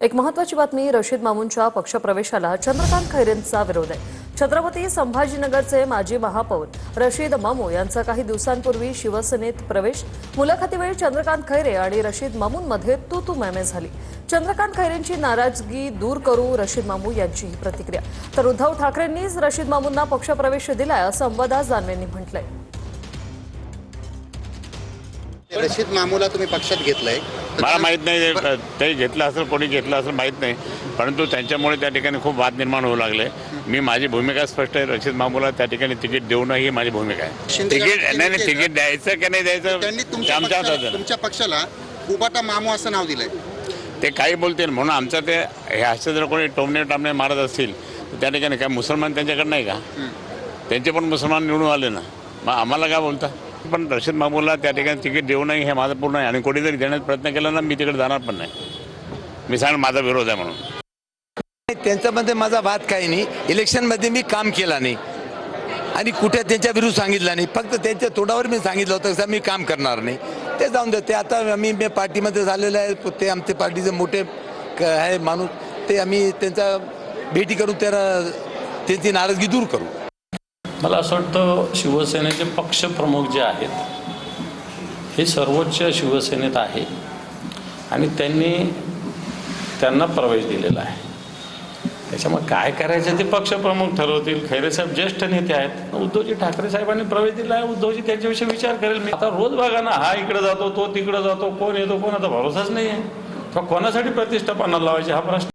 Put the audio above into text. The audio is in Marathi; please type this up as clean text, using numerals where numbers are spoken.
एक महत्त्वाची बातमी, रशीद मामूंच्या पक्षप्रवेशाला चंद्रकांत खैरेंचा विरोध आहे। छत्रपती संभाजीनगरचे माजी महापौर रशीद मामू यांचा काही दिवसांपूर्वी शिवसेनेत प्रवेश। मुलाखतीवेळी चंद्रकांत खैरे आणि रशीद मामूंमध्ये तू मैमे झाली। चंद्रकांत खैरेंची नाराजगी दूर करू रशीद मामू यांची ही प्रतिक्रिया। तर उद्धव ठाकरेंनीच रशीद मामूंना पक्षप्रवेश दिलाय असं अंबादास दानवेंनी म्हटलंय। रशीद मामूला तुम्ही पक्षात घेतलंय, मला माहीत नाही ते घेतलं असेल, कोणी घेतलं असेल माहीत नाही, परंतु त्यांच्यामुळे त्या ठिकाणी खूप वाद निर्माण होऊ लागले। मी माझी भूमिका स्पष्ट आहे, रशीद मामूला त्या ठिकाणी तिकीट देऊ नये ही माझी भूमिका आहे। तिकीट द्यायचं की नाही द्यायचं त्यांनी तुमच्या पक्षाला उबाटा मामू असं नाव दिलंय। ते काही बोलतील म्हणून आमचं ते हे असे जर कोणी टोमणे टामणे मारत असतील तर त्या ठिकाणी काय मुसलमान त्यांच्याकडे नाही का? त्यांचे पण मुसलमान निवडून आले ना, मग आम्हाला काय बोलता? पण रशीद मामूला त्या ठिकाणी तिकीट देऊ नये हे माझं पूर्ण आहे, आणि कोणी जरी देण्याचा प्रयत्न केला ना मी तिकडे जाणार पण नाही। मी सांग माझा विरोध आहे म्हणून। त्यांच्यामध्ये माझा वाद काही नाही, इलेक्शनमध्ये मी काम केला नाही आणि कुठे त्यांच्या विरुद्ध सांगितलं नाही, फक्त त्यांच्या तोंडावर मी सांगितलं होतं की मी काम करणार नाही। ते जाऊन दे, ते आता आम्ही पार्टीमध्ये झालेलं आहे, ते आमच्या पार्टीचे मोठे आहे माणूस, ते आम्ही त्यांचा भेटी करू, त्यांची नाराजगी दूर करू। मला असं वाटतं शिवसेनेचे पक्षप्रमुख जे आहेत हे सर्वोच्च शिवसेनेत आहे आणि त्यांना प्रवेश दिलेला आहे। त्याच्यामुळे काय करायचं ते पक्षप्रमुख ठरवतील। खैरेसाहेब ज्येष्ठ नेते आहेत, उद्धवजी ठाकरे साहेबांनी प्रवेश दिला आहे, उद्धवजी त्यांच्याविषयी विचार करेल। मी आता रोज बघा ना, हा इकडे जातो तो तिकडे जातो, कोण येतो कोणाचा भरोसाच नाही आहे, तर कोणासाठी प्रतिष्ठा पणाला लावायची हा प्रश्न।